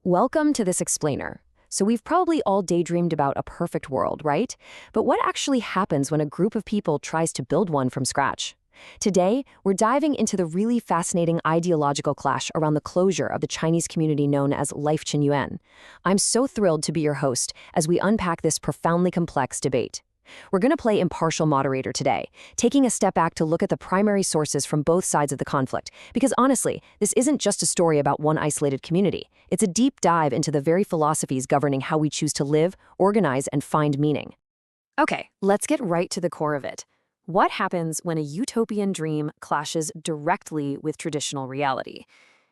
Welcome to this explainer. So we've probably all daydreamed about a perfect world, right? But what actually happens when a group of people tries to build one from scratch? Today, we're diving into the really fascinating ideological clash around the closure of the Chinese community known as Lifechanyuan. I'm so thrilled to be your host as we unpack this profoundly complex debate. We're going to play impartial moderator today, taking a step back to look at the primary sources from both sides of the conflict. Because honestly, this isn't just a story about one isolated community. It's a deep dive into the very philosophies governing how we choose to live, organize, and find meaning. Okay, let's get right to the core of it. What happens when a utopian dream clashes directly with traditional reality?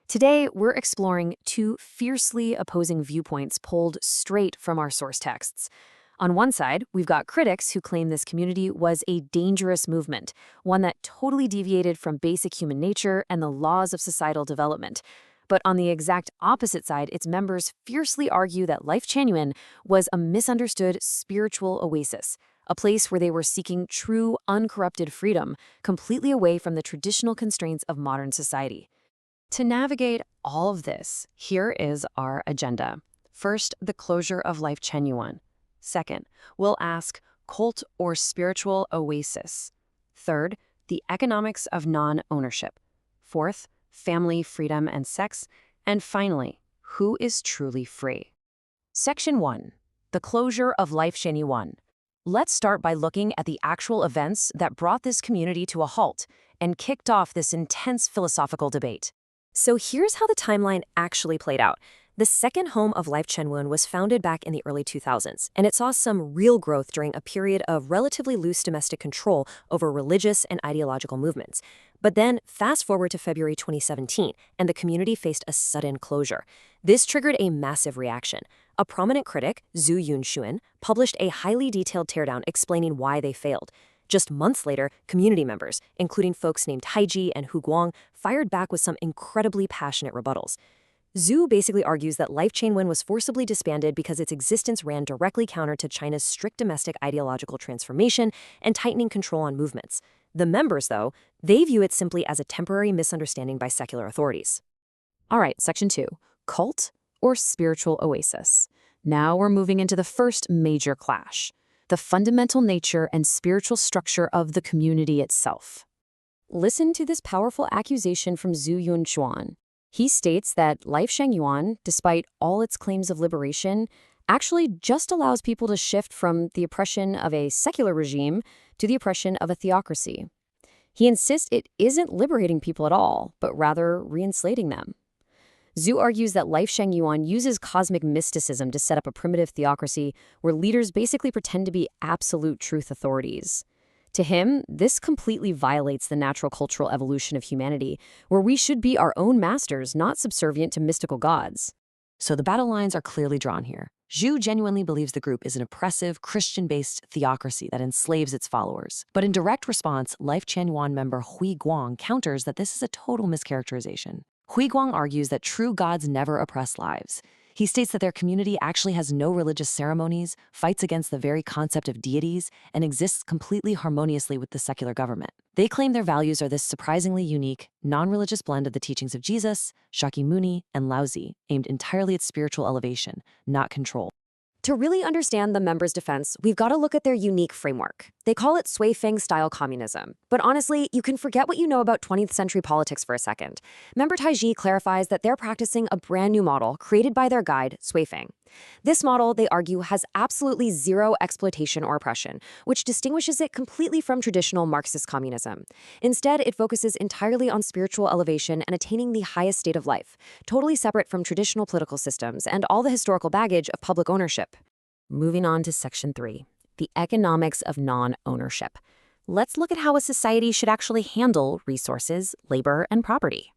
Today, we're exploring two fiercely opposing viewpoints pulled straight from our source texts. On one side, we've got critics who claim this community was a dangerous movement, one that totally deviated from basic human nature and the laws of societal development. But on the exact opposite side, its members fiercely argue that Lifechanyuan was a misunderstood spiritual oasis, a place where they were seeking true, uncorrupted freedom, completely away from the traditional constraints of modern society. To navigate all of this, here is our agenda. First, the closure of Lifechanyuan. Second, we'll ask cult or spiritual oasis. Third, the economics of non-ownership. Fourth, family, freedom, and sex. And finally, who is truly free? Section 1. The closure of Lifechanyuan. Let's start by looking at the actual events that brought this community to a halt and kicked off this intense philosophical debate. So here's how the timeline actually played out. The second home of Lifechanyuan was founded back in the early 2000s, and it saw some real growth during a period of relatively loose domestic control over religious and ideological movements. But then, fast forward to February 2017, and the community faced a sudden closure. This triggered a massive reaction. A prominent critic, Yunxuan, published a highly detailed teardown explaining why they failed. Just months later, community members, including folks named Haiji and Hu Guang, fired back with some incredibly passionate rebuttals. Zhu basically argues that Lifechanyuan was forcibly disbanded because its existence ran directly counter to China's strict domestic ideological transformation and tightening control on movements. The members, though, they view it simply as a temporary misunderstanding by secular authorities. All right, Section 2. Cult or spiritual oasis. Now we're moving into the first major clash, the fundamental nature and spiritual structure of the community itself. Listen to this powerful accusation from Yunxuan. He states that Lifechanyuan, despite all its claims of liberation, actually just allows people to shift from the oppression of a secular regime to the oppression of a theocracy. He insists it isn't liberating people at all, but rather re-enslaving them. Zhu argues that Lifechanyuan uses cosmic mysticism to set up a primitive theocracy where leaders basically pretend to be absolute truth authorities. To him, this completely violates the natural cultural evolution of humanity, where we should be our own masters, not subservient to mystical gods. So the battle lines are clearly drawn here. Zhu genuinely believes the group is an oppressive, Christian-based theocracy that enslaves its followers. But in direct response, Lifechanyuan member Hu Guang counters that this is a total mischaracterization. Hu Guang argues that true gods never oppress lives. He states that their community actually has no religious ceremonies, fights against the very concept of deities, and exists completely harmoniously with the secular government. They claim their values are this surprisingly unique, non-religious blend of the teachings of Jesus, Shakyamuni, and Laozi, aimed entirely at spiritual elevation, not control. To really understand the members' defense, we've got to look at their unique framework. They call it Sui Feng-style communism. But honestly, you can forget what you know about 20th century politics for a second. Member Taiji clarifies that they're practicing a brand new model created by their guide, Sui Feng. This model, they argue, has absolutely zero exploitation or oppression, which distinguishes it completely from traditional Marxist communism. Instead, it focuses entirely on spiritual elevation and attaining the highest state of life, totally separate from traditional political systems and all the historical baggage of public ownership. Moving on to Section 3, the economics of non-ownership. Let's look at how a society should actually handle resources, labor, and property.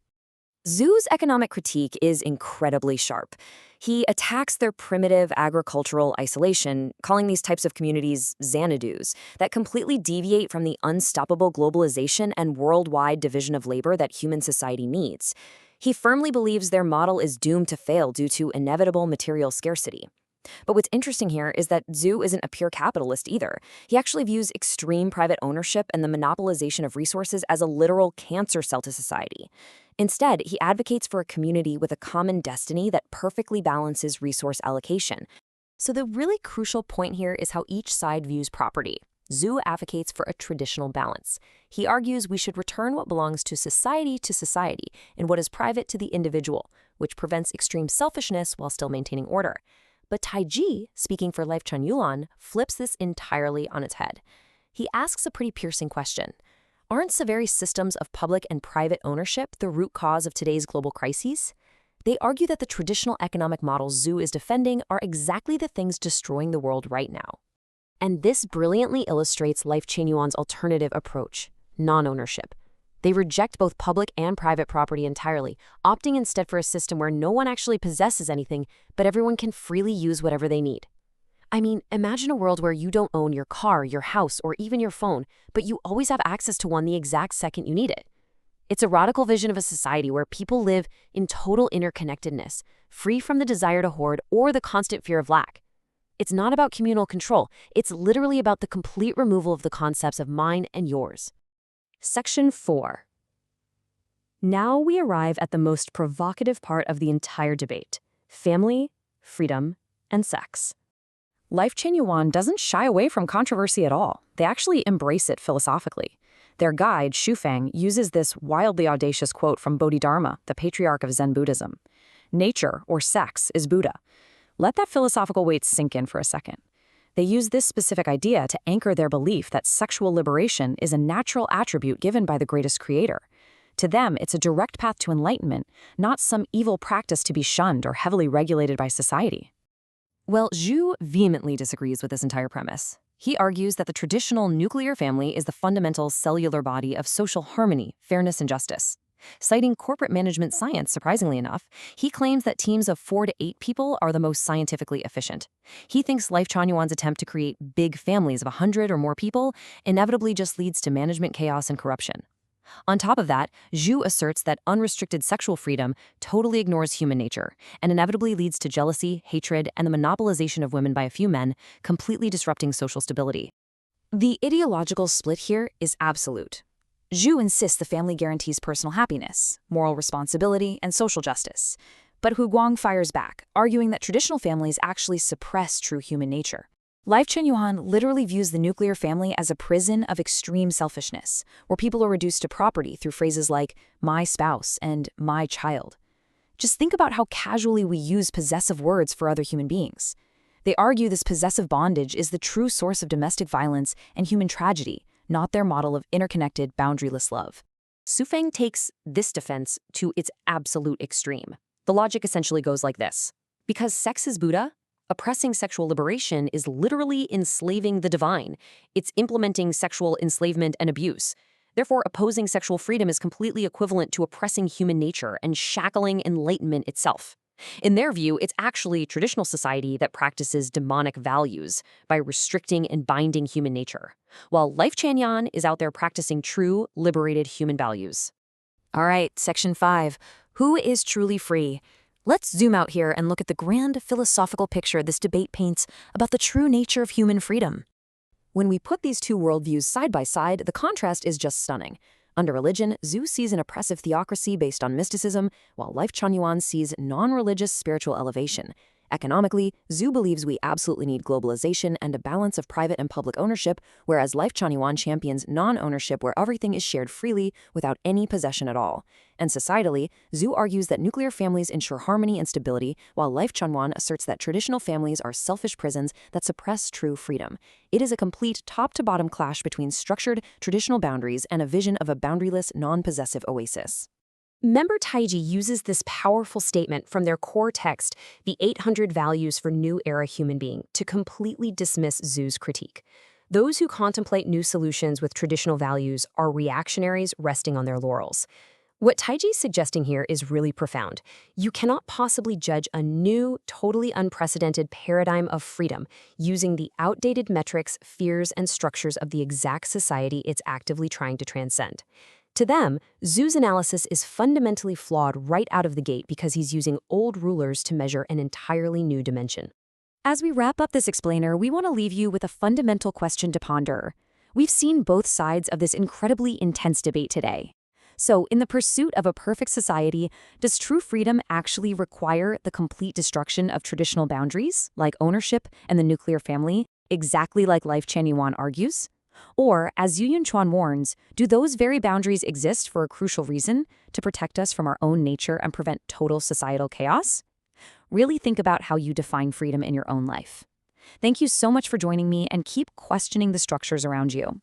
Zhu's economic critique is incredibly sharp. He attacks their primitive agricultural isolation, calling these types of communities Xanadus, that completely deviate from the unstoppable globalization and worldwide division of labor that human society needs. He firmly believes their model is doomed to fail due to inevitable material scarcity. But what's interesting here is that Zhu isn't a pure capitalist either. He actually views extreme private ownership and the monopolization of resources as a literal cancer cell to society. Instead, he advocates for a community with a common destiny that perfectly balances resource allocation. So the really crucial point here is how each side views property. Zhu advocates for a traditional balance. He argues we should return what belongs to society and what is private to the individual, which prevents extreme selfishness while still maintaining order. But Taiji, speaking for Lifechanyuan, flips this entirely on its head. He asks a pretty piercing question. Aren't the very systems of public and private ownership the root cause of today's global crises? They argue that the traditional economic models Zhu is defending are exactly the things destroying the world right now. And this brilliantly illustrates Lifechanyuan's alternative approach, non-ownership. They reject both public and private property entirely, opting instead for a system where no one actually possesses anything, but everyone can freely use whatever they need. I mean, imagine a world where you don't own your car, your house, or even your phone, but you always have access to one the exact second you need it. It's a radical vision of a society where people live in total interconnectedness, free from the desire to hoard or the constant fear of lack. It's not about communal control. It's literally about the complete removal of the concepts of mine and yours. Section 4. Now we arrive at the most provocative part of the entire debate: family, freedom, and sex. Lifechanyuan doesn't shy away from controversy at all. They actually embrace it philosophically. Their guide, Shufeng, uses this wildly audacious quote from Bodhidharma, the patriarch of Zen Buddhism. Nature, or sex, is Buddha. Let that philosophical weight sink in for a second. They use this specific idea to anchor their belief that sexual liberation is a natural attribute given by the greatest creator. To them, it's a direct path to enlightenment, not some evil practice to be shunned or heavily regulated by society. Well, Zhu vehemently disagrees with this entire premise. He argues that the traditional nuclear family is the fundamental cellular body of social harmony, fairness, and justice. Citing corporate management science, surprisingly enough, he claims that teams of 4 to 8 people are the most scientifically efficient. He thinks Lifechanyuan's attempt to create big families of 100 or more people inevitably just leads to management chaos and corruption. On top of that, Zhu asserts that unrestricted sexual freedom totally ignores human nature and inevitably leads to jealousy, hatred, and the monopolization of women by a few men, completely disrupting social stability. The ideological split here is absolute. Zhu insists the family guarantees personal happiness, moral responsibility, and social justice. But Hu Guang fires back, arguing that traditional families actually suppress true human nature. Lifechanyuan literally views the nuclear family as a prison of extreme selfishness, where people are reduced to property through phrases like my spouse and my child. Just think about how casually we use possessive words for other human beings. They argue this possessive bondage is the true source of domestic violence and human tragedy, not their model of interconnected, boundaryless love. Shufeng takes this defense to its absolute extreme. The logic essentially goes like this. Because sex is Buddha, oppressing sexual liberation is literally enslaving the divine. It's implementing sexual enslavement and abuse. Therefore, opposing sexual freedom is completely equivalent to oppressing human nature and shackling enlightenment itself. In their view, it's actually traditional society that practices demonic values by restricting and binding human nature, while Lifechanyuan is out there practicing true, liberated human values. All right, Section 5. Who is truly free? Let's zoom out here and look at the grand philosophical picture this debate paints about the true nature of human freedom. When we put these two worldviews side by side, the contrast is just stunning. Under religion, Zhu sees an oppressive theocracy based on mysticism, while Lifechanyuan sees non-religious spiritual elevation. Economically, Zhu believes we absolutely need globalization and a balance of private and public ownership, whereas Lifechanyuan champions non-ownership where everything is shared freely without any possession at all. And societally, Zhu argues that nuclear families ensure harmony and stability, while Lifechanyuan asserts that traditional families are selfish prisons that suppress true freedom. It is a complete top-to-bottom clash between structured, traditional boundaries and a vision of a boundaryless, non-possessive oasis. Member Taiji uses this powerful statement from their core text, the 800 Values for New Era Human Being, to completely dismiss Zhu's critique. Those who contemplate new solutions with traditional values are reactionaries resting on their laurels. What Taiji's suggesting here is really profound. You cannot possibly judge a new, totally unprecedented paradigm of freedom using the outdated metrics, fears, and structures of the exact society it's actively trying to transcend. To them, Zhu's analysis is fundamentally flawed right out of the gate because he's using old rulers to measure an entirely new dimension. As we wrap up this explainer, we want to leave you with a fundamental question to ponder. We've seen both sides of this incredibly intense debate today. So, in the pursuit of a perfect society, does true freedom actually require the complete destruction of traditional boundaries, like ownership and the nuclear family, exactly like Lifechanyuan argues? Or, as Yu Chuan warns, do those very boundaries exist for a crucial reason, to protect us from our own nature and prevent total societal chaos? Really think about how you define freedom in your own life. Thank you so much for joining me, and keep questioning the structures around you.